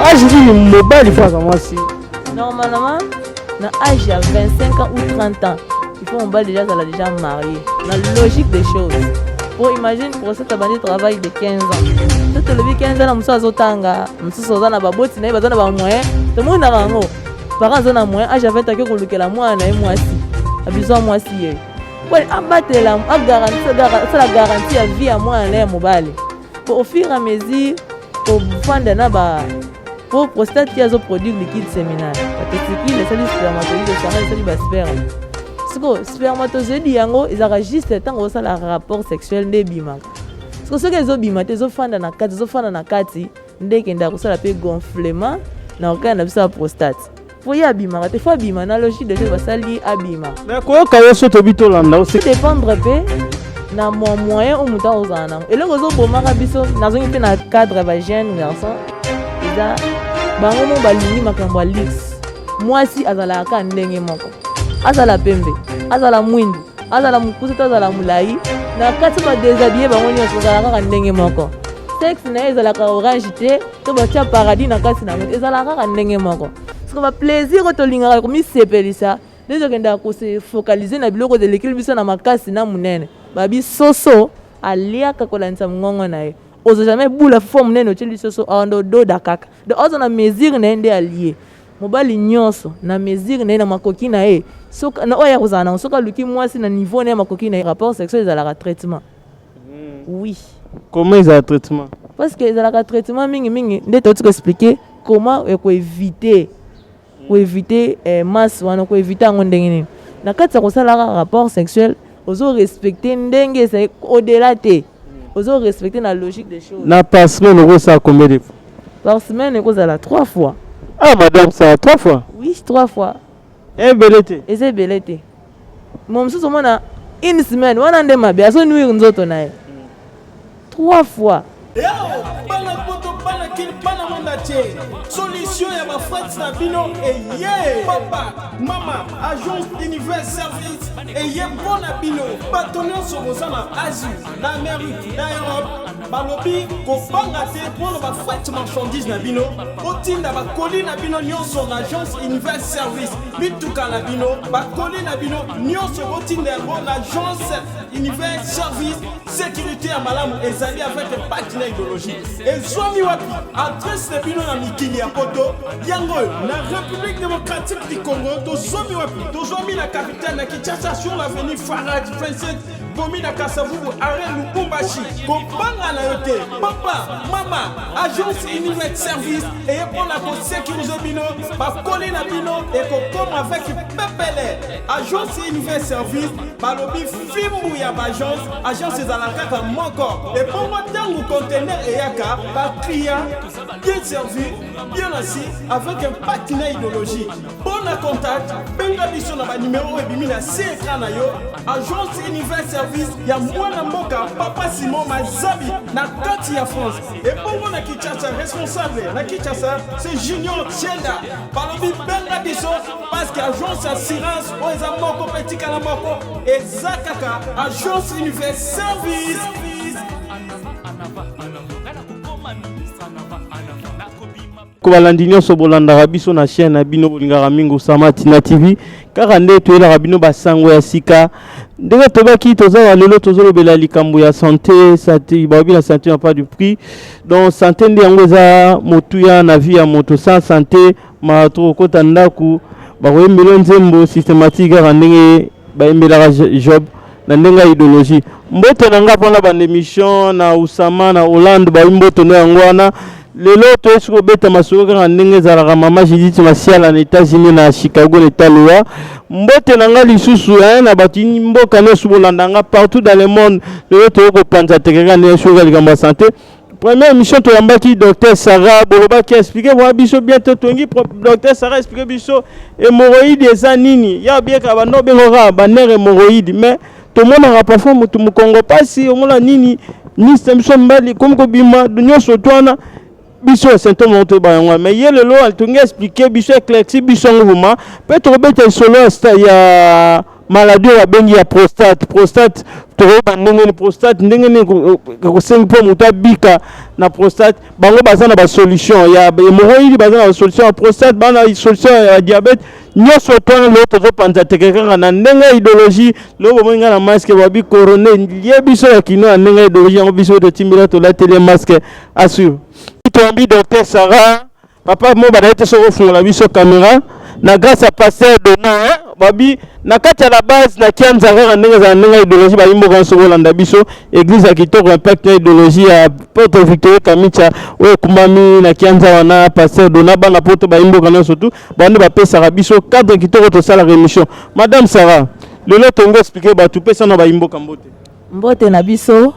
âge du mobile il faut commencer. Normalement, dans l'âge à 25 ans ou 30 ans, il faut on déjà déjà marié. Dans la logique des choses. Pour imaginer pour cette abandon travail de 15 ans. Si tu le 15 ans, je suis tanga, je suis na baboti na bazana ba moyen. Tout le monde a rango. Parents ont moyen, âge à 20 ans que le la mois na mois si. Abiso mois si. Ouais, abattre la garantie, c'est la garantie à vie à moi en mobile. Pour au fur et à mesure pour vendre na ba pour prostate qui a zo produit liquide séminal. Parce que les cellules spermatozoïdes de charge c'est du sperme. Ce que spermatozoïdes yango ils enregistrent tant au ça la rapport sexuel ne bima. Parce que ce que zo bima te zo fanda na kati zo fanda na kati ndeke nda ko ça la pe gonflement na aucun na bisa prostate. Faut y abima, te faut abima na logique de choses va ça li abima. Mais quoi ka yo soto bito landa aussi dépendre pe na mon moyen au muta ozana. Et le zo bomaka biso na zo ngi na cadre va jeune garçon. Eza bango mo balingi makambo ya lix. Mwasi azalaka ndenge moko. Azala pembe, azala mwindu, azala mukusu to azala mulai. Na kati ba déshabiller bango nyonso azalaka ndenge moko. Sexe na ezalaka orange te, to ba tia paradis na kati na moto ezalaka ndenge moko. Parce que ba plaisir to lingaka komi sepelisa. Déjà kenda ko se focaliser na biloko de l'équilibre biso na makasi na munene. Ba bi soso aliaka kolanisa ngongo na ye. Ozo jamais boula forme nene otili soso ando do da kaka. De ozo na mesure na ende allié. Mobali nyonso na mesure na makoki na e. Soka na oya kozana soka luki mwasi na niveau na makoki na rapport sexuel ezalaka traitement. Oui. Comment ils ont traitement? Parce que ezalaka traitement mingi nde to expliquer comment éviter masse wana ko éviter ngo ndenge nini. Na kati ko sala rapport sexuel ozo respecter ndenge c'est au-delà te. Ozo respecter la logique des choses. Na par semaine on ça combien de fois? Par semaine on ça 3 fois. Ah madame ça 3 fois? Oui, 3 fois. Et belete. Et c'est belete. Mon msusu mona une semaine wana nde mabe aso nuire nzoto nae. 3 fois. Solution ya ba fête na bino et yeah papa mama agence univers service et yeah bon na bino partenaire sur bozana Asie na Amérique na Europe balobi ko banga te pour ba fête marchandise na bino otinda ba colis na bino nyonso na agence univers service bituka na bino ba colis na bino nyonso otinda bon agence univers service sécurité ya malamu ezali avec partenaire idéologie et zomi wapi adresse na bino na mikili ya poto yango na République démocratique du Congo to zomi wapi to zomi la capitale na Kinshasa sur l'avenue Farad 27 Bomi na Kasavubu arrêt Lubumbashi kobanga na yote papa mama agence univers service et pour la sécuriser bino ba coller na bino et ko comme avec PPL agence univers service balobi fimbu ya ba agence ezalaka ka moko et pour moi tangu conteneur et yaka ba client bien servi bien assis avec un partenaire idéologie bon contact benga biso na ba numéro et bimi na écran na yo agence univers service ya mwana mboka papa Simon Mazabi na kati ya France et bongo na Kinshasa responsable na Kinshasa c'est Junior Chenda balobi benga biso parce que agence assurance o eza moko petit kala moko ezakaka agence univers service. Kobalandi nyonso bolandaka biso na chaîne na bino bolingaka mingi Samatina TV kaka nde toyelaka bino basango ya sika ndenge tobaki tozala lelo tozolobela likambo ya santé baobi na santé n'a pas de prix donc santé nde yango eza motuya na vie ya moto sans santé mato kota ndaku bakoyembela nzembo systématique kaka ndenge bayembelaka job na ndenge idéologie mbote na nga mpona bandémission na Usama na Hollande bayimboto no yango wana lelo to esiko beta masoko kaka ndenge ezalaka mama Judith Masiala na États-Unis na Chicago na Etaloa mbote na nga lisusu na bato mboka nyonso bolanda nga partout dans le monde lelo tokopanza tekeka ndenge soka likambo ya santé. Première émission toyambaki docteur Sarah bolobaki expliquer moi biso bientôt tongi docteur Sarah expliquer biso hémorroïde eza nini ya bieka bando bengoka baner hémorroïde mais tout le monde a parfois mutu mukongo pasi omona nini ni stemso mbali comme ko bima nyonso twana biso symptôme monte ba mais yele lo altongi expliquer biso éclairci biso nguma peut-être beta solo ya maladie oyo babengi ya prostate tokoyeba ndenge ni prostate ndenge nini kosengi mpo moto abika na prostate bango baza na basolution ya hémorroïde baza na basolution ya prostate baza na solution ya diabète nyonso twana lelo tozopanza teke kaka na ndenge ya idéologie lelo bomoi ngai na masque babi corone lie biso ya kino ya ndenge ya idéologie yango biso totimbila tolateli masque assure toyambi docteur Sarah papa mo badaye te soko fungola biso caméra na grâce à pasteur Dona babi na kati ya la base na kianza kaka ndenge za ndenge ya idéologie bayimboka nso kolanda biso église ya kitoko impact ya idéologie ya Porte Victorie Kamicha oyo kumbami na kianza wana pasteur Dona bana poto bayimboka nyonso tu bande bapesaka biso cadre kitoko tosala rémission madame Sarah lelo tongo expliquer bato pesa na bayimboka mbote na biso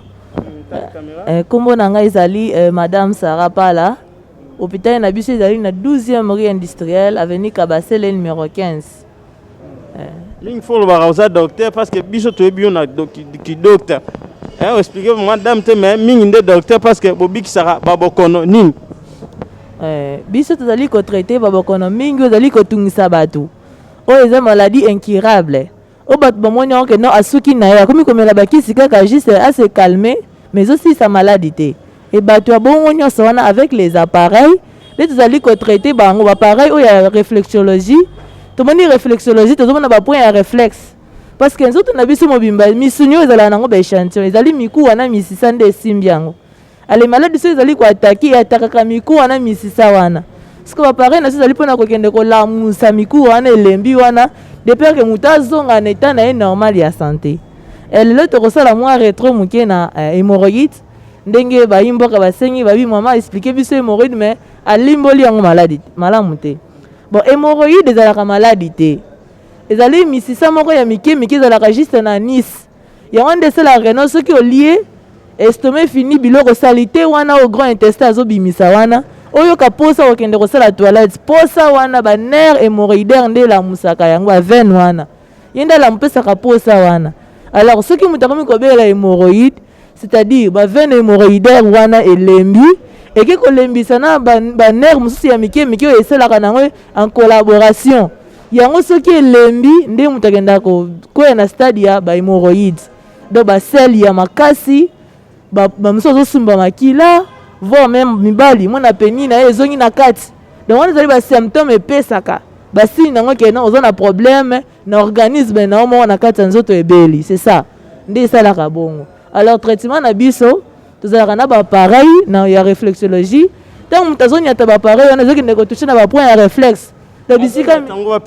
kombo na ngai ezali madame Sarah Pala hôpital na biso ezali na 12e rue industrielle avenue Kabasele numéro 15 mingi folo bakaoza docteur parce que biso toyebi yo na docteur expliquer madame te mais mingi nde docteur parce que bobikisaka babokono nini biso tozali kotraite babokono mingi ozali kotungisa bato oyo eza maladie incurable oyo bato bamoni yango ke no asuki na ye akomi komela bakisi kaka juste ase calme mais ezosilisa maladi te e bato ya bongo nyonso wana avec les appareils nde tozali kotraite bango bapareil oyo ya réflexologie tomoni réflexologie tozomona bapoint ya réflexe parce que nzoto na biso mobimba misuni oyo ezalaka nango baéchantillon ezali miku wana misisa nde esimbi yango ale maladi so ezali koataki eatakaka miku wana misisa wana siko bapareil na so ezali mpona kokende kolamusa miku wana elembi wana de peur ke moto azonga na eta na ye normal ya santé lelo tokosala mwa retro moke na hémorroïde ndenge bayimboka basengi babi mama expliquer biso hémorroïde mais alimboli yango maladi malamu te bon hémorroïde ezalaka maladi te ezali misisa moko ya mike mike ezalaka juste na nice yango nde esalaka reno soki olie estomac fini biloko sali te wana o grand intestin azobimisa wana oyoka posa okende kosala toilette posa wana banerf hémorroïdaire nde elamusaka yango bavene wana ye nde elamupesaka posa wana alors soki moto akomi kobela hémorroïde c'est-à-dire bavene hémorroïdaire wana elembi eke kolembisa na banerf mosusu ya mike mike oyo esalaka nango en collaboration yango soki elembi nde moto akenda koya na stade ya bahémorroïde donc basele ya makasi bamosusu azosumba makila voire même mibali mwana peni na ye ezongi na kati donc wana ezali basymptôme epesaka basini nango kena oza na problème na organisme na omo na kati ya nzoto ebeli c'est ça nde esalaka bongo alors traitement na biso tozalaka na bapareil na ya réflexologie ntango moto azonyata bapareil wana ezokende kotouche na bapoint ya réflexe donc bisika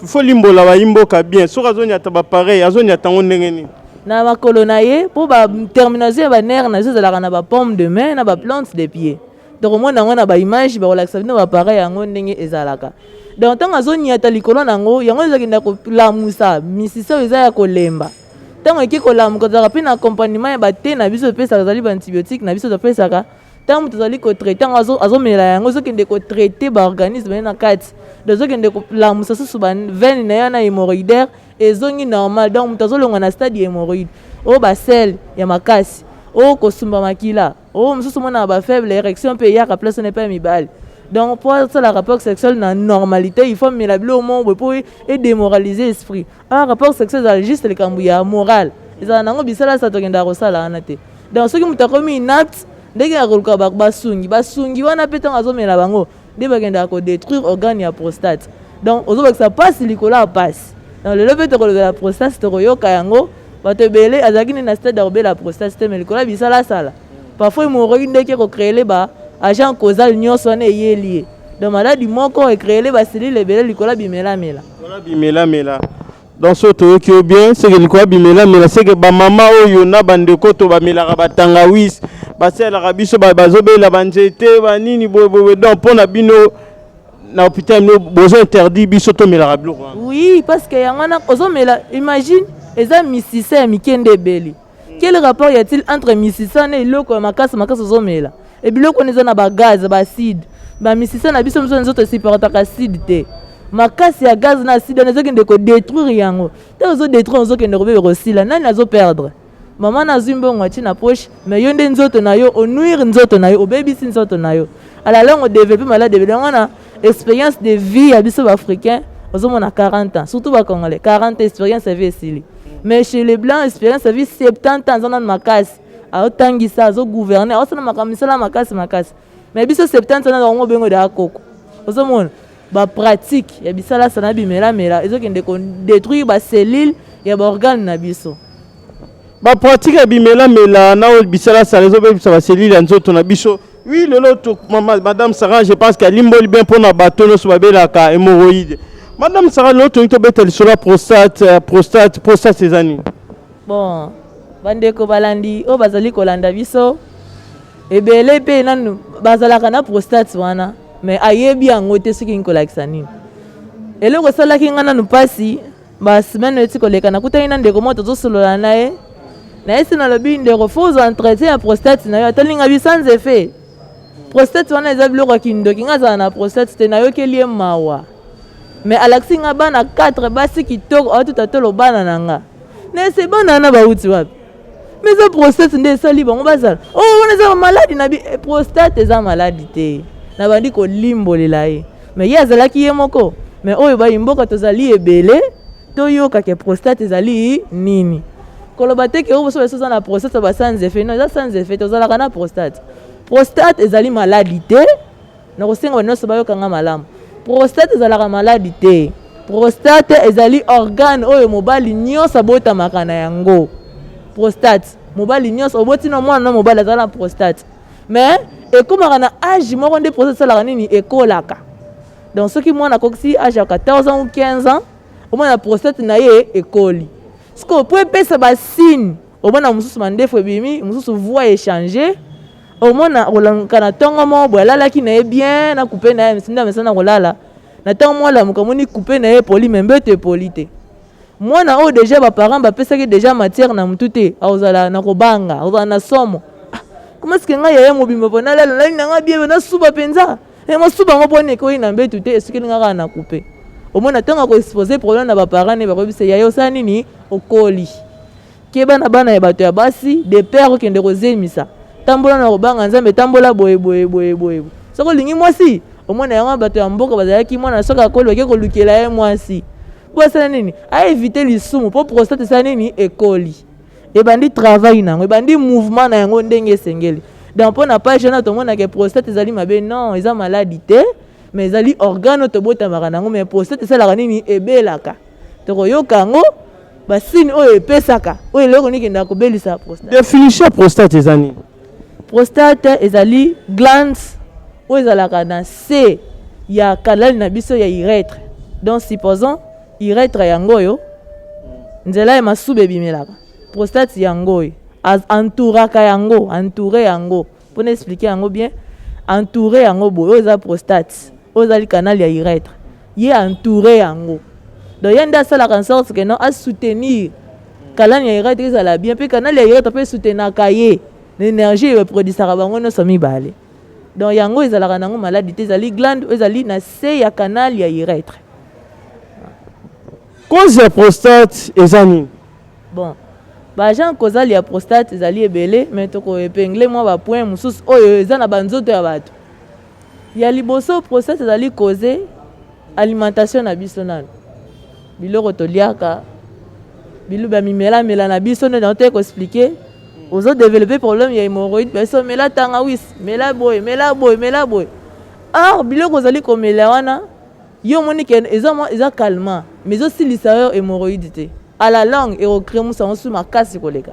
fo limbola bayimboka bien soki azonyata bapareil azonyata ngo ndenge nini na makolo na ye mpo batermination ya banerf na zo ezalaka na bapaume de main na baplante de pied donc omona yango na baimage bakolakisa bino bapareil yango ndenge ezalaka donc ntango azoniata likolo nango yango ezokenda kolamusa misisa oyo eza ya kolemba ntango eki kolamuka ozalaka mpe na accompagnement ya bate na biso epesaka ezali baantibiotique na biso topesaka ntango moto azali kotraite ntango azomela yango ezokende kotraite baorganisme ye na kati donc ezokende kolamusa susu bavene na ye na hémorroïdaire ezongi normal donc moto azolongwa na stade ya hémorroïde oyo basele ya makasi oyo kosumba makila oyo mosusu mona bafaible érection mpe eyaka place na epai ya mibali donc mpo asala rapport sexuel na normalité il faut mela bilo mombo mpo edémoraliser esprit un rapport sexuel ezala juste likambo ya moral ezala nango bisala sa tokendaka kosala wana te donc soki moto akomi inapte ndenge akoluka basungi wana mpe ntango azomela bango nde bakendaka kodétruire organe ya prostate donc ozobakisa mpasi likolo ya mpasi donc lelo mpe tokolobela prostate tokoyoka yango bato ebele azalaki nde na stade akobela prostate te me likolo ya bisalasala parfois hémorroïde ndeke kocréele agent causal nyonso wana eyeli ye donc maladi moko ecréele baselile ebele likolo ya bimelamela donc so toyoki yo bien seke likolo ya bimelamela seke bamama oyo na bandeko to bamelaka batangawisi basalaka biso bazobela banzete banini boyeboye donc mpo na bino na hôpital bino bozo interdit biso tomelaka biloko wana oui parce que yango wana ozomela imagine eza misisa ya mike nde ebeli quel rapport y a-t-il entre misisa na eloko ya makasi ozomela ebiloko wana eza na bagaz baacide bamisisa na biso mosusu nzoto esiportaka acide te makasi ya gaz na acide wana ezokende kodétruire yango ntango ozodétruire ozokende kobebe kosila nani azoperdre mama nazwi mbongo atie na poche mais yo nde nzoto na yo onuire nzoto na yo obebisi nzoto na yo ala longo développer malade ebele yango na expérience de vie ya biso baafricain ozomona 40 ans surtout bacongolais 40 expérience ya vie esili Mais chez les blancs, expérience ça vit 70 ans dans ma casse. A tangisa azo gouverner, a sana makamisala makasi. Mais biso 70 ans dans bengo da koko. Ozo mon ba pratique ya bisala sana bimela ezo kende ko détruire ba cellule ya ba organe na biso. Ba pratique ya bimela na o bisala sana ezo be ba cellule ya nzoto na biso. Oui, Madame Sarah, je pense qu'elle limbo bien pour na bateau no so babela ka hémorroïde. Madame Sarah, l'autre to betel sur la prostate ces années. Bon, bandeko balandi o bazali kolanda biso. Ebele pe nanu bazalaka na prostate wana, mais ayebi yango te soki nkolakisa nini. Eloko salaki ngana nu pasi, ba semaine eti koleka na kutani na ndeko moto tozosolola naye. Na esi na lobi ndeko faut entretien ya prostate na yo atalinga bi sans effet. Prostate wana eza biloko kindoki ngaza na prostate te na yo kelie mawa. Mais alaxi nga bana 4 basi kitoko o tout atolo bana nanga. Ne se bana na ba uti wapi. Mais ça prostate nde sali bango bazala. Oh on eza maladi na bi prostate eza maladi te. Na bandi ko limbolela ye. Mais ya zalaki ye moko. Mais oyo ba imboka tozali ebele to yoka ke prostate ezali nini. Koloba te ke o so eso na prostate ba sans effet. Non, ça sans effet tozala kana prostate. Prostate ezali maladi te. Na kosenga bano so ba yoka nga malamu. Prostate ezalaka maladi te. Prostate ezali organe oyo mobali nyonso abotamaka na yango. Prostate mobali nyonso oboti na mwana na mobali azala prostate. Mais ekomaka na âge moko nde prostate salaka nini ekolaka. Donc soki mwana koksi âge ya 14 ans ou 15 ans, omona prostate na ye ekoli. Siko po epesa ba signe, omona mususu mandefo ebimi, mususu voix échanger. Omona olanka na tongo mo bolalaki na ye bien na couper na ye msinda mesana kolala. Na tongo mo la mukamoni couper na ye poli membete poli te. Mwana o déjà ba parents ba pesaki déjà matière na mutute aozala na kobanga ozala na somo. Comment est-ce que nga yeye mobimba pona la na nga bien na suba penza e mo suba ngo pone ko ina mbetu te eske nga na couper. Omona tonga ko exposer problème na ba parents ne ba ko bisa yayo sa nini okoli. Keba na bana ya bato ya basi de père kende kozemisa. Tambola na kobanga nzambe tambola boye. Soko lingi mwasi omona yango bato ya mboka bazalaki mwana soka kolo ke kolukela ye mwasi. Bosa nini a éviter lisumu po prostate sa nini ekoli. E bandi travail nango, e bandi mouvement na yango ndenge sengeli. Donc pour na pas jeune to mona ke prostate ezali mabe non, eza maladie te, mais ezali organe to bota maranango mais prostate sa la nini ebelaka. To koyoka ngo ba signe o epesaka. O eloko niki ndako belisa prostate. Définition prostate ezani. Prostate ezali glande o ezalaka na C ya canal na biso ya urètre. Donc supposons urètre yango yo nzela ya masube bimelaka. Prostate yango yo entouraka yango, entouré yango. Pour expliquer yango bien, entouré yango bo oza prostate, oza li canal ya urètre. Ye entouré yango. Donc yanda sala en sorte que non à soutenir canal ya urètre ezala bien pe canal ya urètre peut soutenir kaye. L'énergie est produite par bango no somi balé. Donc yango ezalaka nango maladie te ezali glande ezali na C ya canal ya urètre. Cause ya prostate ezani. Bon. Ba gens kozali ya prostate ezali ebele mais to ko épingler moi ba point mususu oyo ezana banzoto ya bato. Ya liboso prostate ezali causer alimentation na biso nano. Biloko to liaka bilu ba mimela na biso no te ko expliquer. Aux autres développer problème ya hémorroïde personne mais là tanga wis mais là boy. Or biloko kozali komela wana yo moni ke eza calmant mais aussi lisayo hémorroïde te. À la langue et au crème ça on sous ma casse koleka.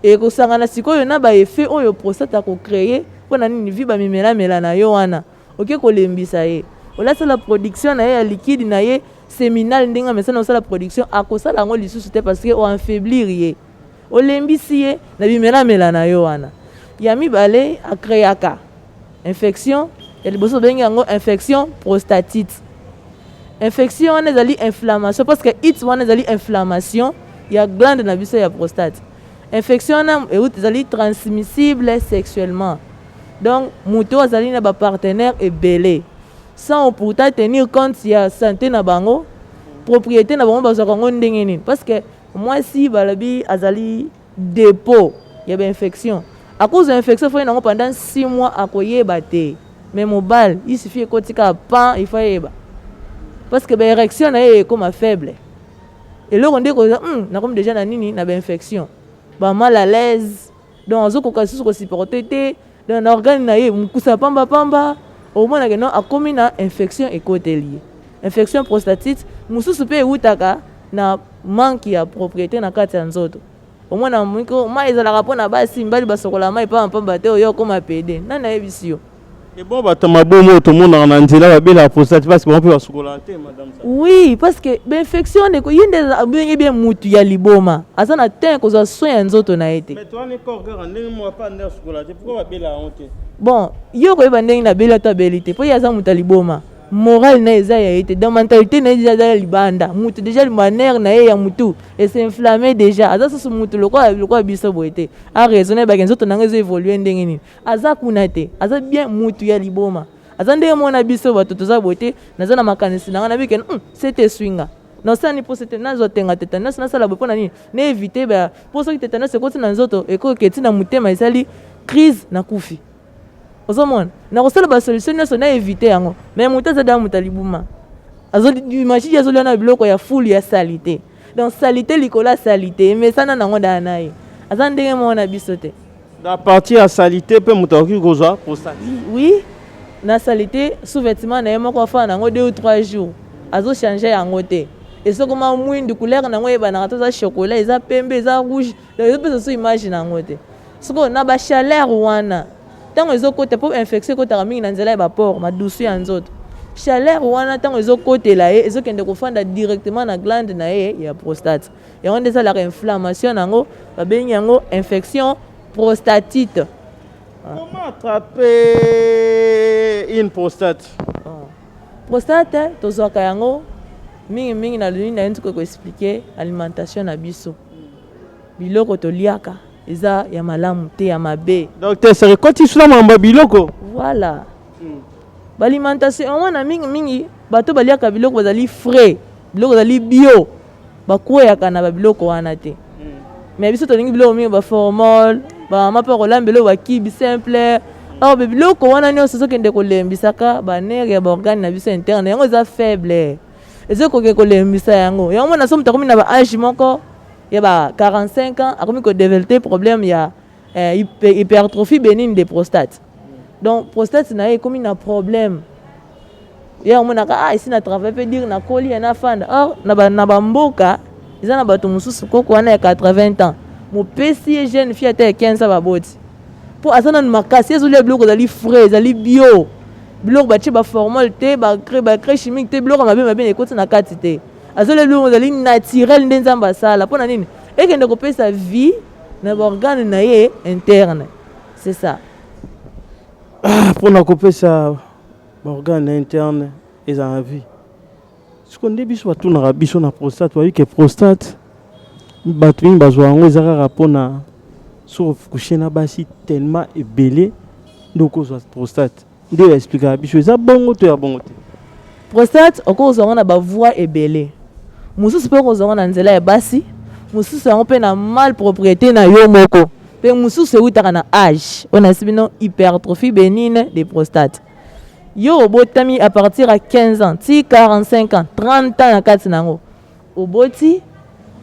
Et ko sangana sikoyo na ba effet oyo prostate a ko créer pona nini vi ba mimela na yo wana. OK ko lembisa ye. Ola ça la production na ya liquide na ye séminal ndinga mais ça na la production a ko sala ngo lisusu te parce que o affaiblir ye. Olembisi ye na bimela na yo wana. Ya mibale a créaka infection ya liboso bengi yango infection prostatite. Infection on ezali inflammation parce que it on ezali inflammation ya glande na biso ya prostate. Infection na ezali transmissible sexuellement. Donc muto azali na ba partenaire ebele sans pourtant tenir compte ya santé na bango propriété na bango bazaka ngo ndenge nini parce que moi si balabi azali dépôt ya ba infection à cause de l'infection faut nango pendant 6 mois akoyeba te mais mobile il suffit kotika pan il faut yeba parce que l'érection est comme faible Et là on dit que na comme déjà na nini na infection ba mal à l'aise donc azokoka susu ko supporter te dans organe na ye mukusa pamba au moins na a commis na infection ekoteli infection prostatite mususu pe utaka na manque ya propriété na kati ya nzoto au moins na mwiko mai ezalaka pona basi mbali basokola mai pamba te oyo koma pede nana yebisi yo. Et bon, bah, tu m'as beau mot, tout le monde en a dit là, la prostate, parce qu'on peut madame. Oui, parce que l'infection, il y a des bien moutu ya liboma. Asa na ten ko za soin nzoto na été. Mais toi, ne corps gar ndenge mo pas ndeur chocolat. Pourquoi ba bela honte? Bon, yo ko ba ndenge na bela ta belité. Po ya za muta liboma. Moral na eza ya été. Dans mentalité na eza ya libanda. Mutu déjà le manière na ya mutu et c'est inflammé déjà. Asa so mutu lokwa biso boité. A raisonner ba nzoto na ngezo évoluer ndenge ni. Aza kunate. Aza bien mutu ya liboma. Azande mona biso bato toza bote naza na makanisi na bi ken c'était swinga non ça ni pour c'était nazo tenga tétanos na sala bopona ni na éviter ba pour ça que tétanos c'est côté na nzoto et ko keti na mutema isali crise na kufi ozomona na ko sala ba solution na so na éviter yango mais mutaza da mutalibuma azo imagine yazo na biloko ya full ya salité donc salité likola salité mais ça na ngonda nae azande mona biso te da partie à salité peut mutaoki koza pour ça oui. Na salité sous-vêtement na yemo ko fa na ngo 2 ou 3 jours azo changer yango te et ce comment mwindu couleur na ngo yeba na katoza chocolat eza pembe eza rouge le peut se imagine yango te siko na ba chaleur wana tango ezo côté pour infection ko ta mingi na nzela ba port ma douce ya nzoto chaleur wana tango ezo côté la e ezo kende ko fanda directement na glande na ye ya prostate et on ça la inflammation nango ba bengi yango infection prostatite. Comment attraper une prostate? Prostate, tozoka yango mingi na luni na ntuko ko expliquer alimentation na biso. Biloko to liaka eza ya malamu te ya mabe. Docteur, c'est quand tu sula mamba biloko. Voilà. L'alimentation on na mingi bato baliaka biloko bazali frais, biloko bazali bio. Bakweyaka na biloko wana te. Mais biso to lingi biloko mingi ba formol ba mapa rolambelo wa kibi simple or biloko wana nyonso sokende kolembisaka ba nerf ya ba organe na biso interne yango eza faible ezo koke kolembisa yango yango na somo takomi na ba âge moko ya ba 45 ans akomi ko développer problème ya hypertrophie bénigne de prostate donc prostate na ye komi na problème ya mona ka ici na travail peut dire na koli na fanda or na ba mboka eza na bato mususu koko wana ya 80 ans mon PC jeune fille à 15 ans baboti pour asana makasi ezoli biloko zali frais zali bio biloko batie ba formol te ba crée chimique te biloko mabe ekoti na kati te azoli biloko zali naturel nde nzamba sala pona nini ekende kopesa vie na organe na ye interne c'est ça pour na kopesa organe interne et en vie ce qu'on dit biso batuna biso na prostate wa que prostate bato mingi bazwa yango eza kaka mpona soki okuche na basi tellement ebele nde okozwa prostate nde baexplikaka biso eza bongo to ya bongo te prostate okozwa yango na bavoi ebele mosusu mpe okozwa yango na nzela ya basi mosusu yango mpe na mal propriété na yo moko mpe mosusu eutaka na âge oyo na sibino hypertrophie bénigne de prostate yo obotami à partir ya 15 ans ti 45 ans 30 ans na kati nango oboti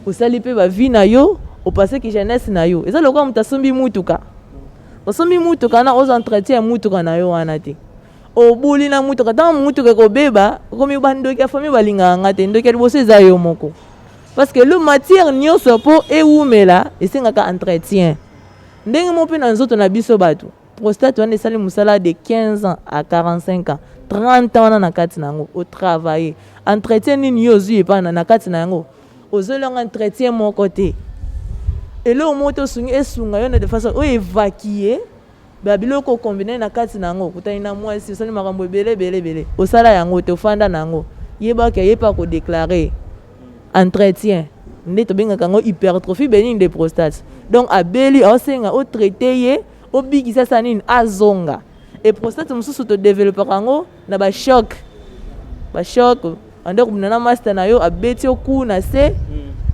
osali pe ba vie na yo opase ki jeunesse na yo eza lokwa muta sombi mutuka osombi mutuka na ozo entretien mutuka na yo wana te obuli na mutuka ta mutuka ko beba komi bandoki ya famille balinga ngate ndoki liboso eza yo moko parce que le matière nyonso po eumela esengaka entretien ndenge mo pe na nzoto na biso bato prostate wana esali musala de 15 ans à 45 ans 30 ans na kati nango au travailler entretien nini yo zui pa na kati nango ozolonga entretien mon côté et là au moto sungi esunga yo na de façon o évacuer ba biloko combiner na kati nango kutani na mwasi osali makambo belé osala yango te ofanda nango yeba ke yepa ko déclarer entretien nde to benga kango hypertrophie bénigne de prostate donc abeli osenga o traiter ye o bigisa sanine azonga et prostate mususu to développer kango na ba choc andako na master na yo abeti oku na se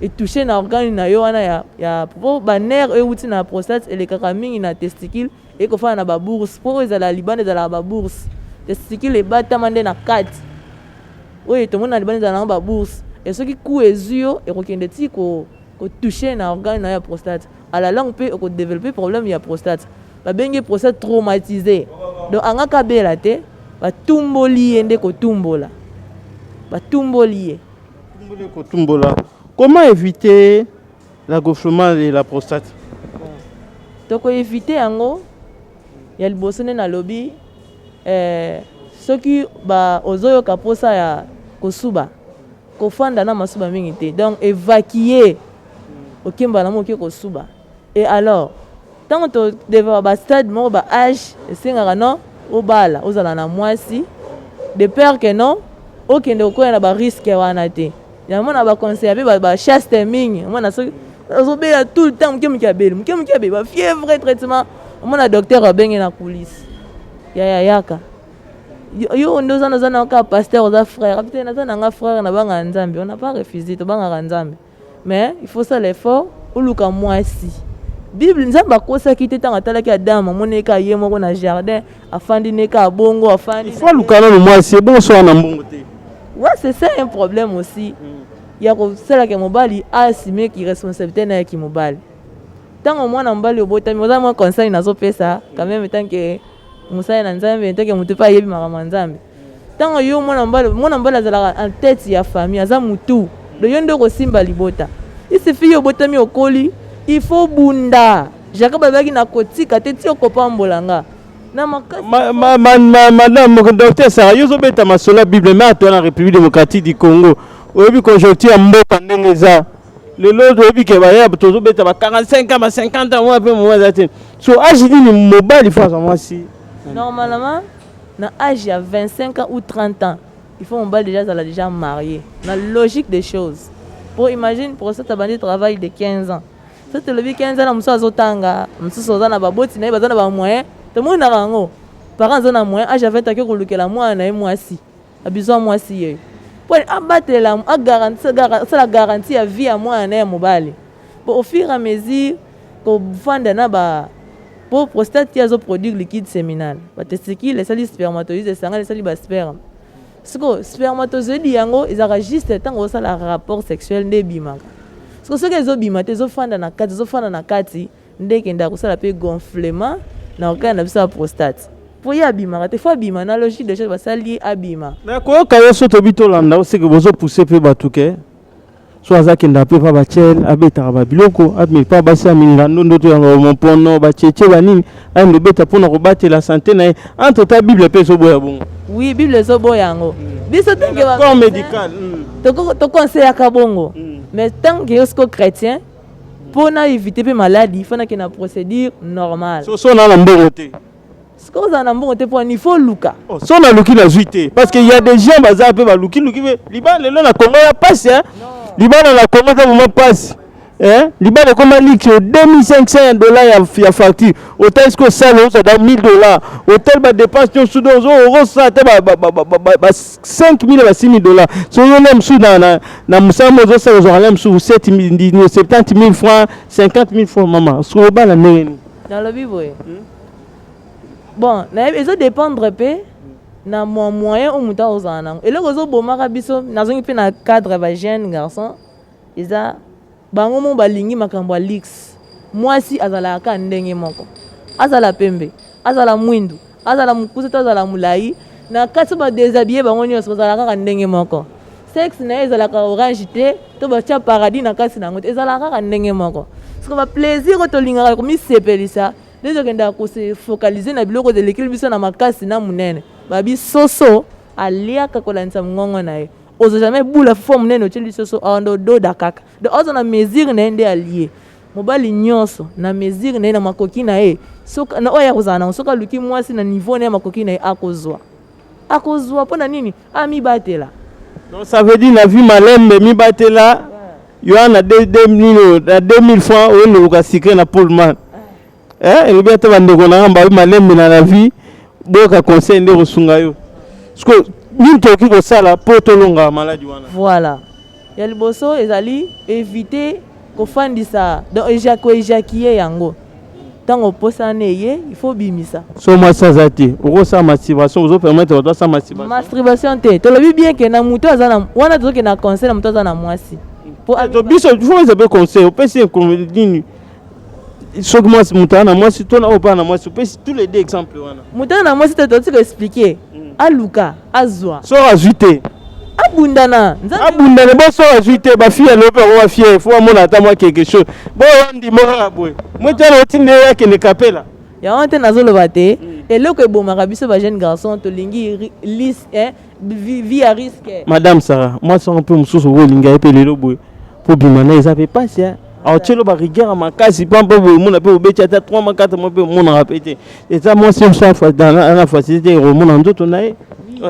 et toucher na organe na yo wana ya po ba nerf euti na prostate elekaka mingi na testicule et ko fa na ba bourse po ezala libanda ezala ba bourse testicule ebata mande na kati oyo to mona libanda ezala na ba bourse et ce qui coup ezio et kokende ti ko toucher na organe na ya prostate à la longue peut ko développer problème ya prostate ba bengi prostate traumatisé donc anga kabela te ba tumboli ende ko tumbola ba tumboli ko tumbola. Comment éviter la gonflement de la prostate? Toko éviter yango ya liboso na lobby soki ba ozoyo kaposa ya kosuba kofanda na masuba mingi te donc évacuer okimba na moki kosuba et alors tant to devant ba stade mo ba âge esengaka non obala ozala na mwasi de peur que non okende okoya na ba risque wana te ya mona ba conseil ba chaste mingi mona so ozobela tout le temps moki abeli ba fièvre traitement mona docteur abenge na police yaka yo ndoza na ka pasteur za frère peut-être na nga frère na banga nzambe on n'a pas refusé to banga nzambe mais il faut ça l'effort uluka mwasi bible nzambe akosa kite tanga talaki Adam moneka ye moko na jardin afandi neka bongo afandi il faut lukana le mwasi bon so na mbongo te ouais c'est ça un problème aussi ya ko sala ke mobali assumer ki responsabilité na ki mobali tango mwana mbali obotami oza mwa conseil nazo pesa quand même tant que musaya na nzambe tant que mutu pa yebi makama nzambe tango yo mwana mbali azala en tête ya famille aza mutu do yo ndoko simba libota isi fiyo botami okoli il faut bunda jaka babaki na kotika te ti okopambolanga na madame docteur Sarah yo zo beta masola bible mais à la République démocratique du Congo oyebi conjoncture mboka ndenge za lelo oyebi ke baya tozo beta ba 45 ans ba 50 ans pe mo zati so âge ni mobile faut moi si normalement na âge ya 25 ans ou 30 ans il faut mobile déjà marié na logique des choses pour imagine pour ça tabandi travail de 15 ans ça te lebi 15 ans na muso azotanga muso oza na baboti na bazana ba moyen te mona rango parents na moyen âge 20 ans ko lukela mwana mwasi abizo mwasi ye pour abatela a garantie ya vie à mwana ya mobali pour au fur et à mesure ko fanda na ba pour prostate ya zo produire liquide séminal ba testicule les sali spermatozoïdes sanga les sali ba sperme siko spermatozoïde yango ezaka juste tango ça la rapport sexuel nde bimaka siko soki ezobima te ezofanda na kati nde ekenda kosala pe gonflement na organe na biso ya prostate po ye abimaka te fo abima na logique de chose basali abima mais koyoka yo so tobi tolanda oseke bozopousse mpe bato ke so azakenda mpe pa batiele abetaka babiloko amepa basi aminga ndondo to yango mompono batietie banini ayende obeta mpona kobatela sante na ye entre ta bible mpe ezoboya bongo oui bible ezoboya yango biso tanke corps médical tokonseyaka bongo mais tant que yo siko chrétien mpona éviter mpe maladie il faut nake na procédure normale so na mbongo te siko ozala na mbongo te mpo il faut luka so naluki nazwi te parce que y a des gens baza mpe balukiluki mpe libala lelo na Congo ya pasi libala na Congo eza vraiment pasi libala ekoma liki o $2500 ya facture otel siko osala ozada $1000 otel badépense nyonso do ozosala te ba $5000 ba $6000 so yo na mosusu na mosala mo ozosala ozwaka na mosusu 70 000 francs 50 000 francs mama siko obala ndenge nini nalobi boye bon ezo dépendre mpe na moyen o muta ozala nango eloko ezobomaka biso nazongi mpe na cadre ba jeune garçon eza bango mo balingi makambo ya lix mwasi azalaka ndenge moko azala pembe azala mwindu azala mukuse to azala mulai na kati ba déshabiller bango nyonso bazalaka kaka ndenge moko sexe na ye ezalaka orange te to batia paradis na kati nango te ezalaka kaka ndenge moko siko ba plaisir o tolingaka komisepelisa nde tokendaka kose focaliser na biloko elekeli biso na makasi na munene babi soso aliaka kolandisa mongongo na ye ozo jamais bula fo munene otyeli soso ando doda kaka de ozo na mesure na ye nde alie mobali nyonso na mesure na ye na makoki na ye soka na oyo akozala nango soki aluki mwasi na niveau na ye makoki na ye akozwa mpo na nini amibatela donc ça veut dire na vie malembe mibatela yo na 2000 francs oyo noluka sikre na Pullman elobi ata bandeko na ngamba malembe na la vie boyoka conseil nde kosunga yo parceque nini tokoki kosala mpo tolonga maladi wana voilà ya liboso ezali éviter kofandisa donc koéjaculer yango Tant opposane ye, il faut bimisa. So moi ça zati. Oro sa masturbation, vous permettre de sa masturbation. Masturbation te. To lobi bien que na muto azana wana to ke na conseil na muto azana mwasi. Pour biso, il faut savoir conseil, on peut se comme so comment muto na mwasi to na opa na mwasi, peut tous les deux exemples wana. Muto na mwasi te to expliquer. Aluka, azwa. So ajouter. Abundana. Abundana bo so ajouter ba fille le père wa fille, faut mon attendre quelque chose. Bon ndi mora boy. Moi tana otinde ya ke ne kapela. Ya onte nazoloba te. Eloko ebomaka biso ba jeune garçon to lingi vie à risque. Madame Sarah, moi ça un peu mususu ko linga epelelo boy. Pour bimana ils avaient pas ça. Alors tu le ba rigueur ma case pas peu mon appel au bétia 3 mois 4 mois mon a répété. Et ça moi c'est une fois dans la facilité mon en d'autres nae.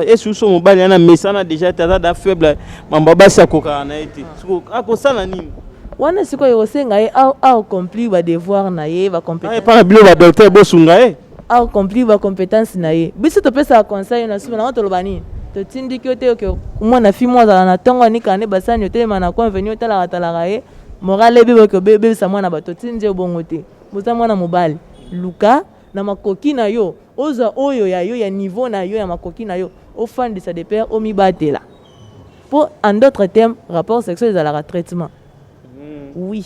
Et sous son mobile yana mesana déjà tata da faible mambaba sa koka na été. Ako sala nini? Wana siko yosenga ye a accomplir ba devoir na ye ba compétence. Pas bilo ba docteur bosunga e. A accomplir ba compétence na ye. Biso to pesa conseil na sima na to lobani. To tindi kyote ke mwana fi mwana na tongo ni kane basani yote mana convenio tala katala ye. Morale bebe ke bebe sa mwana ba to tindi obongo te. Muza mwana mobali. Luka na makoki na yo. Oza oyo ya yo ya niveau na yo ya makoki na yo. Au fan de sa de père au mi batela. Pour en d'autres termes, rapport sexuel à la traitement. Oui.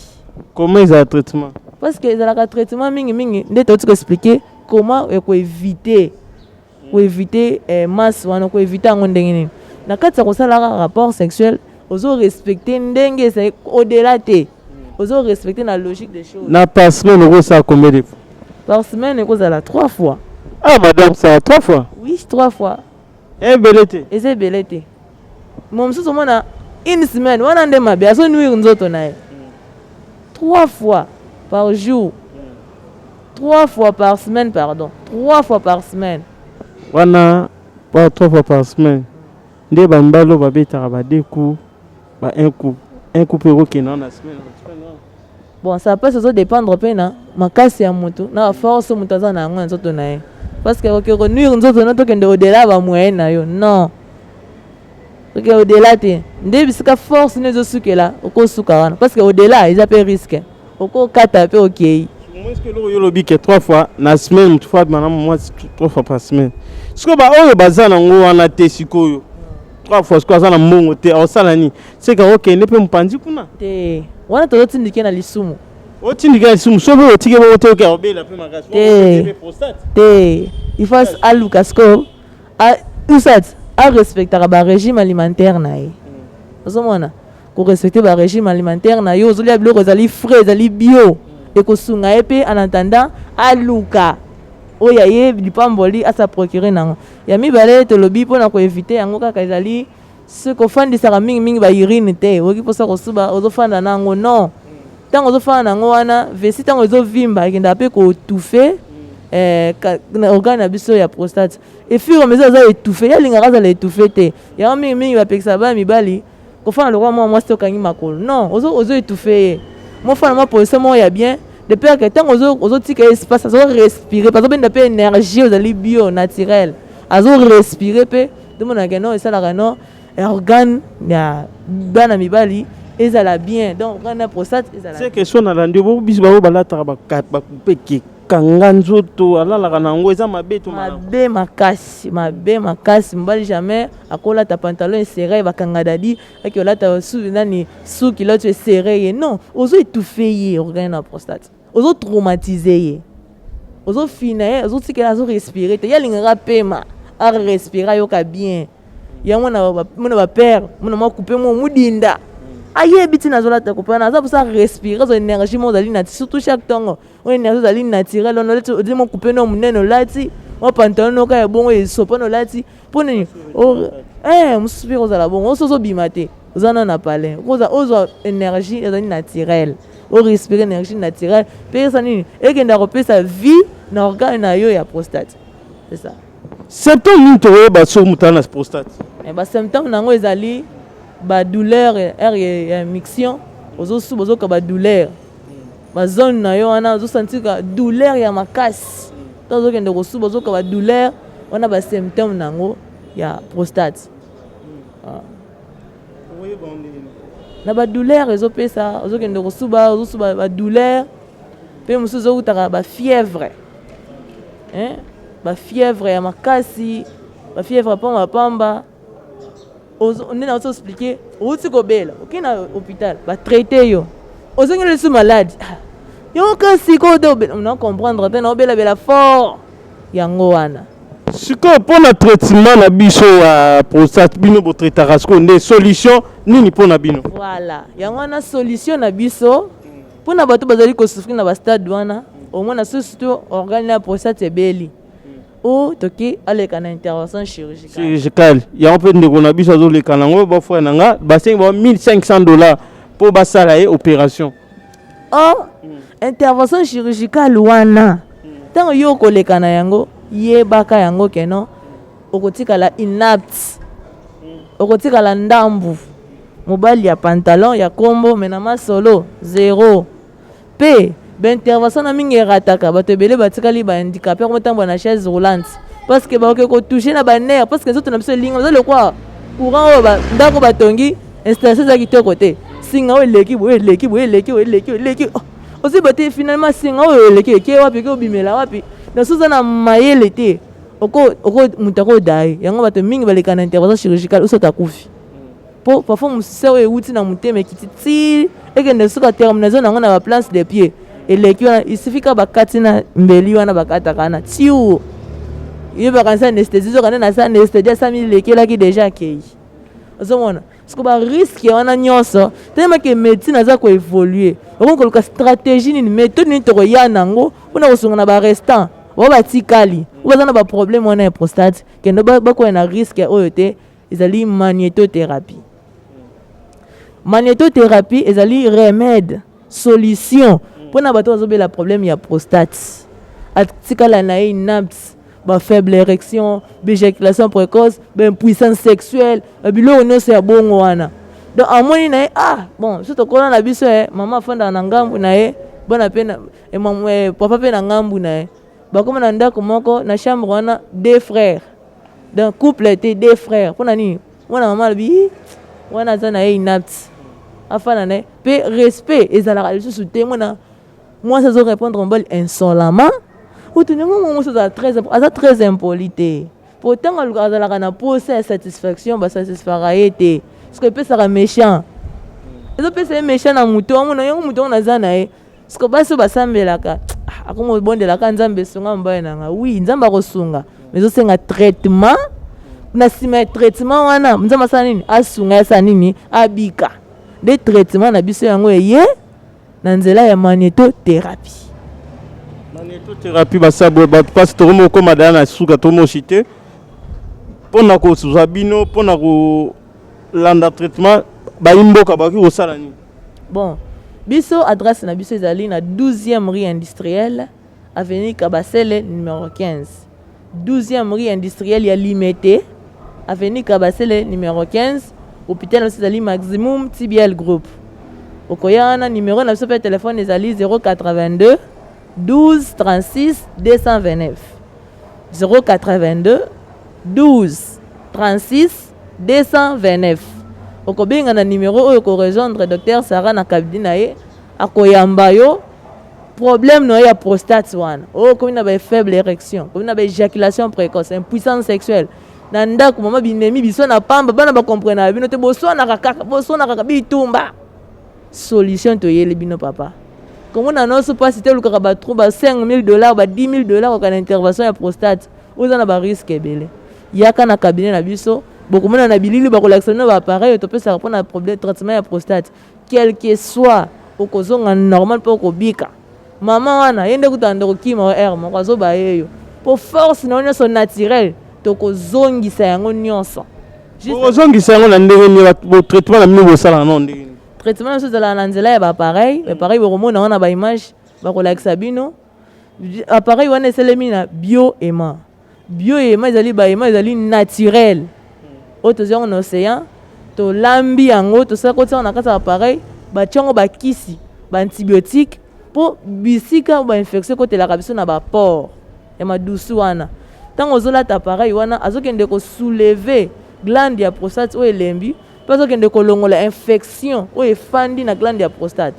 Comment ils ont le traitement? Parce que le traitement mingi nde to expliquer comment éviter masse wana ko éviter ngondenge ni. Na kati ko sala rapport sexuel, ozo respecter ndenge c'est au-delà te. Ozo respecter la logique des choses. Na par semaine on ça combien de fois? Par semaine on ça 3 fois. Ah madame ça 3 fois? Oui, 3 fois. Eh belete. Et c'est belete. Mon sous mona une semaine, wana nde mabia so nuire nzoto na ye. 3 fois par jour. 3 fois par semaine, pardon. 3 fois par semaine. Wana pas 3 fois par semaine. Nde bambalo babeta ba 2 coups, ba 1 coup. 1 coup pero qui non la semaine. Bon, ça peut se dépendre pena makasi ya mutu na force mutu za na ngwa nzoto na ye. Parce que ko nuire nzoto na to kende au-delà ba moyen na yo. Non. Parce que au-delà te nde bisika force ne zo sukela okosuka wana parce que au-delà ils appellent risque. Oko kata pe OK. Moi est-ce que le yo lobi que 3 fois na semaine mutu fois madame moi 3 fois par semaine. Ce que ba oyo bazana ngo wana te sikoyo. 3 fois ce que azana mbongo te au salani. C'est que OK ne peut mpandi kuna. Te wana to tindike na lisumu. Otindika lisumu so bo tike bo te ka obela pe makasi. Te il faut aluka score a usat à respecter le régime alimentaire nae. Ozomona ko respecter le régime alimentaire na yo ozoli biloko ezali frais ezali bio et ko sunga epe en attendant aluka oya ye lipamboli asa procurer nango ya mibale te lobi pona ko éviter yango kaka ezali ce ko fandisaka mingi ba urine te oki posa ko suba ozofanda nango non tango ozofanda nango wana vesi tango ezovimba ekenda pe ko tufe organe na biso ya prostate et fur et à mesure ça étouffé ya linga za la étouffé te ya mingi ba pekisa ba mibali ko fana le roi moi stokangi makolo non ozo étouffé mo fana ma position mo ya bien de peur que tant ozo tika espace ozo respirer parce que ben de énergie ozali bio naturel ozo respirer pe de mon agano et ça la non organe ya bana mibali ezala bien donc organe prostate ezala c'est question na landi bo biso ba balata ba couper ki kanga nzoto alalaka nango eza mabe to mabe makasi mbali jamais akola ta pantalon serré bakanga dadi aki olata sou nani sou kilote serré non ozo étouffer ye organe na prostate ozo traumatiser ye ozo fina ozo tikela ozo respirer te ya lingaka pema a respirer yoka bien ya mona ba père mona couper mo mudinda aye biti nazola ta kopana za pour ça respirer zo énergie mo dali na surtout chaque tongo o énergie dali naturel on le dit mo couper no muneno lati o pantalon no ka bongo e sopono lati poni o muspiro za la bongo so bimate zana na palais ozo énergie dali naturel o respirer énergie naturelle pe ça nini e kenda kopesa vie na organe na yo ya prostate c'est ça symptômes ni to ba so mutana prostate ba symptômes nango ezali ba douleur et mixion ozo ka ba douleur ba zone na yo wana ozo sentir ka douleur ya makasi ozo kende ko suba ozo ka ba douleur wana ba symptômes nango ya prostate na ba douleur ezo pesa ozo kende ko suba ba douleur pe mosusu ozokutaka bafièvre bafièvre ya makasi bafièvre mpo mapamba nde na ozoexplike outi kobela okei na hôpital batraite yo ozongeli lisu maladi yo kasi ko na comprendre te na obelabela fort yango wana sikoyo mpona traitement na biso ya prostate bino botraitaka sikoyo nde solution nini mpona bino voilà yango wana solution na biso mpona bato bazali kosouffrir na bastade wana omona surtout organe ya prostate ebeli o toki aleka na intervention chirurgicale yango mpe ndeko na biso azoleka nango bafrère na nga basengi ba $1500 mpo basala ye opération intervention chirurgicale wana ntango yo okoleka na yango yebaka yango keno okotikala inapt okotikala ndambu mobali ya pantalon ya kombo mena masolo zero pe intervention na mingi erataka bato ebele batikali bahandicapé komotambola na chaise roulante parce que bakoki kotouche na baner parce que nzoto na biso elinga baza lokwa courant oyo ndako batongi installation eza kitoko te singa oyo eleki boye eleki boye eleki oyo eleki eleki osi bate finalement singa oyo eleki eke wapi eke obimela wapi na soza na mayele te oko moto akodaye yango bato mingi baleka na intervention chirurgicale oso takufi po parfois mosuse oyo ewuti na motema ekiti ti ekende soka terminaison nango na baplace de pied eleki wana isifika bakati na mbeli wana bakataka wana tiu yebaka nsa anesthésie zoka nde na sa anesthésie asami lekelaki déjà akei ozomona siko bariske wana nyonso telemake médecine aza koévolue okoki koluka stratégie nini méthode nini tokoya nango mpona kosunga na barestant bao batikali o baza na baproblème wana ya prostate kende bakoya na risque oyo te ezali magnétothérapie magnétothérapie ezali remède solution mpona bato bazobela problème ya prostate atikala na ye inapt faible érection éjaculation précoce impuissance sexuelle biloko nyonso ya bongo wana donc amoni na ye bon so tokola na biso mama afandaka na ngambu na ye bona mpe papa mpe na ngambu na ye bakoma na ndako moko na chambre wana deux frères donc couple te deux frères mpona nini mwana mama alobi wana aza na ye inapt afanda na ye mpe respect ezalaka lisusu te mwana mwasi azorépondre mobali insolemment utunyango mwasi aza très impoli te po ntango aluka azalaka na posa ya satisfaction basatisfaka ye te parceke epesaka méchant ezopesa ye méchant na moto wamona yango moto wango naza na ye parceke basi oyo basambelaka akomobondelaka nzambe esunga mobali nanga wi nzambe akosunga mais ezosenga traitement na nsima ya traitement wana nzambe asala nini asunga ye asala nini abika nde traitement na biso yango eye na nzela ya magnétothérapie magnétothérapie basabo bapasi tokomi okóma daya na suka tomoshi te mpona kozwa bino mpona kolanda traitement bayimboka baki kosala nini bon biso adresse na biso ezali na 12e rue industrielle avenue Kabasele numéro 15 12e rue industrielle ya Limete avenue Kabasele numéro 15 hôpital na biso ezali maximum TBL group okoya wana numéro na biso mpe telefone ezali 082 12 36 229 082 12 36 229 okobenga na numéro oyo korejoindre Dr Sarah na kabidi na ye akoyamba yo problème no ya prostate wana okomi na faible érection komi na éjaculation précoce impuissance sexuelle na ndako mama binemi biso na pamba bana bakomprena bino te bosonaka kaka bitumba solution toyeli bino papa komona nyonso mpasi te olukaka batro $5,000 $10,000 koka na intervention ya prostate oza na barisque ebele yaka na cabinet na biso bokomona na bilili bakolakisa bino baappareil topesaka mpona problème traitement ya prostate quel que soit okozonga normal mpe okobika mama wana ye nde kutanda kokima o aire moko azoba yeyo po force na nyonso naturel tokozongisa yango nyonso ozongisa yango na ndenge nini traitement na bino bosala no ndenge nini traitement na biso ezalaka na nzela ya baappareil baappareil bokomona wana baimage bakolakisa bino appareil wana eselemi na bioema ezali baema ezali naturel oyo tozwi yango na océan tolambi yango tosala kotiango na kati ya appareil batia yango bakisi baantibiotique mpo bisika bainfection kotelaka biso na baport ya madusu wana ntango ozolata appareil wana azokende kosouleve glande ya prostate oyo elembi mpe azokende kolongola infection oyo efandi na glande ya prostate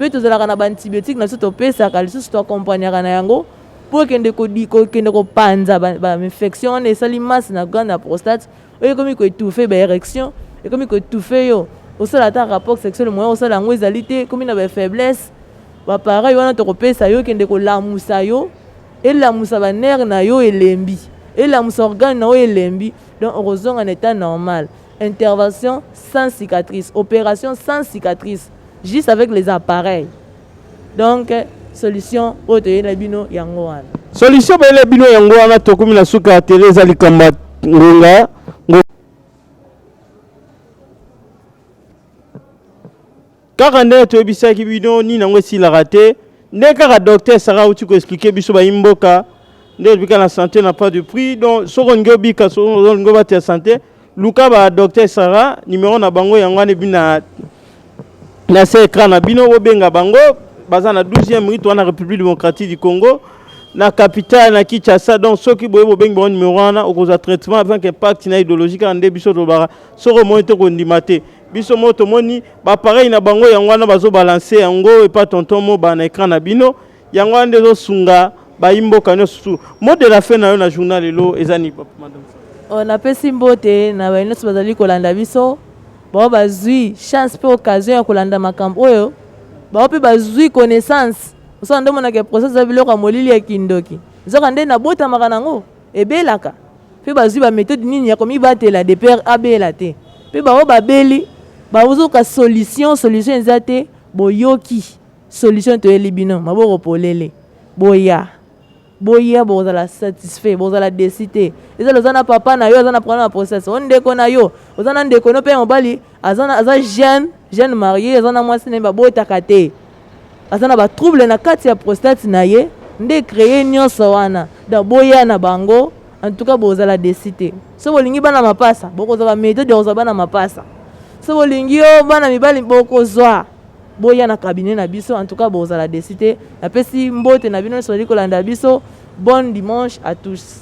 mpe tozalaka na baantibiotique na biso topesaka lisusu toakompagnaka na yango mpo kende kopanza bainfection wana esali masse na glande ya prostate oyo ekomi koétouffe baérection ekomi koétouffe yo osala ata rapport sexuel moyen osala yango ezali te ekomi na bafaiblesse bapareil wana tokopesa yo kende kolamusa yo elamusa banere na yo elembi elamusa organe na yo elembi donc okozonga na état normal. Intervention sans cicatrice, opération sans cicatrice, juste avec les appareils. Donc, solution otoye na bino yango wana. Solution ba le bino yango wana tokumi na suka Teresa Likamba ngonga. Kaka nde toyebisaki bino ni nango esila raté. Nde kaka docteur Sarah uti ko expliquer biso ba imboka. Nde bika na santé n'a pas de prix. Donc soko ngobika soko ngoba te santé. Luka ba docteur Sarah numéro na bango yango ane bina na se écran na bino obenga bango baza na 12e rite wana République démocratique du Congo na capitale na Kinshasa. Donc soki boye bobenga bon numéro wana okoza traitement avec impact na idéologique ande biso to bara soko moto ko ndimate biso moto moni ba pareil na bango yango wana bazo balancer yango et pas tonton mo ba na écran na bino yango ande zo sunga ba imboka nyosu mot de la fin na yo na journal elo ezani madame. On appelle Simbote na bainoso bazali kolanda biso bao bazui chance pe occasion ya kolanda makambo oyo bao pe bazui connaissance oso ndo mona ke process za biloko molili ya kindoki zoka nde na bota makanango ebelaka pe bazui ba méthode nini ya komi batela de père abela te pe bao babeli baozo ka solution ezate boyoki solution to elibino maboko polele boya bozala satisfait bozala décidé ezala ozana papa na yo azana problème na process on ndeko na yo ozana ndeko no pe mobali aza jeune marié azana mwasi ne ba botaka te azana ba trouble na kati ya prostate na ye nde créer nyonso wana da boya na bango en tout cas bozala décidé so bolingi bana mapasa bokozala méthode ozala bana mapasa so bolingi yo bana mibali bokozwa boya na cabinet na biso en tout cas bozala décidé napesi mbote na bino so likolanda biso. Bon dimanche à tous.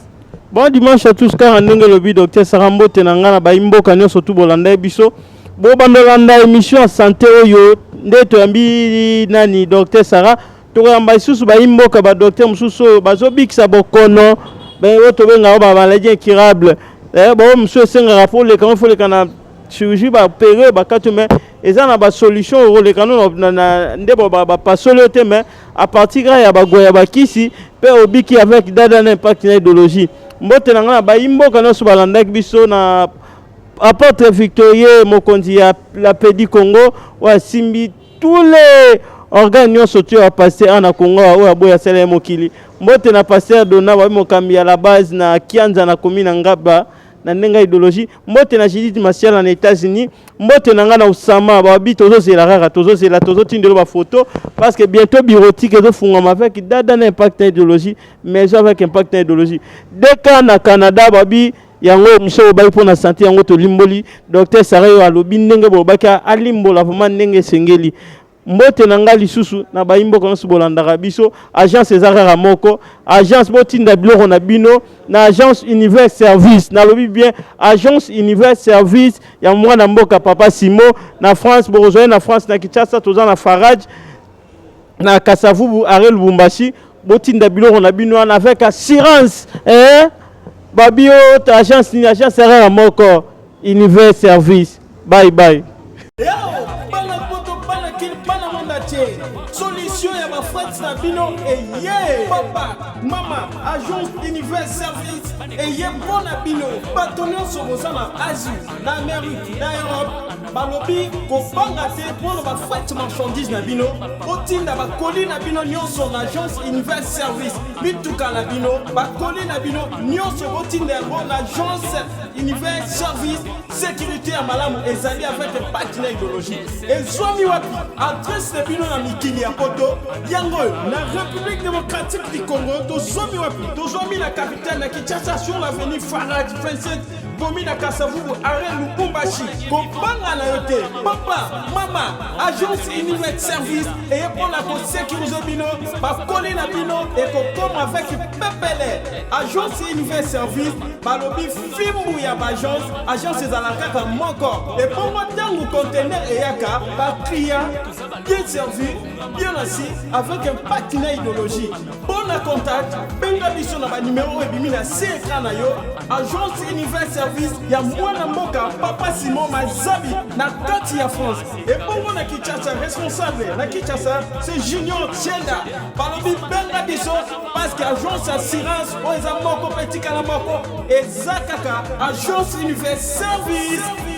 Bon dimanche à tous car ndenge lobi docteur Sarah Mbote na ngana ba imboka nyoso tu bolanda biso bo bandolanda émission santé oyo nde to yambi nani docteur Sarah to yamba isusu ba imboka ba docteur mususu bazobikisa bokono ben oto benga ba maladie incurable bo monsieur senga rapport le quand faut le kana chirurgie ba opérer ba katume ezana ba solution ro le kanu na ndebo ba pasolo te mais à partir ya ba goya ba kisi pe obiki avec dada na impact na idéologie mbote na ngana ba imboka no so balanda biso na apôtre Victorien Mokonzi ya la Pedi Congo wa simbi tous les organes nyonso tu a passé en Congo o aboya sele mokili mbote na pasteur dona ba mokambi ya la base na Kianza na commune Ngaba na ndenga idéologie mbote na Judith Martial en États-Unis mbote na ngana Usama ba bi tozo zela rara tozo tindelo ba photo parce que bientôt bureautique ezo fungama avec dada na impact idéologie mais avec impact idéologie deka na Canada ba bi yango monsieur obai pona santé yango to limboli docteur Sarayo alobi ndenge bobaka alimbola vraiment ndenge sengeli mbote na ngali susu na baimbo kono subolanda biso agence ezara moko agence botinda biloko na bino na agence univers service na lobi bien agence univers service ya mwana mboka papa Simo na France bozoye na France na Kinshasa toza na Farage na Kasavubu are Lubumbashi botinda biloko na bino na avec assurance babio agence ni agence ezara moko univers service bye bye. Solution ya ba fête na bino papa mama agence univers service bon na bino partenaire sur bozana Asie na Amérique na Europe balobi ko banga te pour ba fête marchandise na bino otinda ba colis na bino nyonso na agence univers service bituka na bino ba colis na bino nyonso otinda bon agence univers service sécurité ya malamu ezali avec partenaire idéologie ezwami wapi adresse na bino na mikili ya poto yango na République démocratique du Congo tozwami wapi tozwami na capitale na Kinshasa sur l'avenue Farage 27 bomi na Kasavubu arrêt Lubumbashi kobanga na yote papa mama agence univers service et pour la sécuriser bino ba coller na bino et comme avec pepele agence univers service balobi fimbu ya agence ezalaka moko et pour moi tangu conteneur eyaka ba client bien servi, bien assis, avec un patinet idéologique. Bon à contact, benga biso na ba numéro ebimi na C écran na yo. Agence Univers Service ya mwana mboka Papa Simon Mazabi na kati ya France. Et bongo na Kinshasa responsable na Kinshasa c'est Junior Tienda. Balobi benga biso parce que agence assurance o eza moko petit kala moko ezakaka agence Univers Service.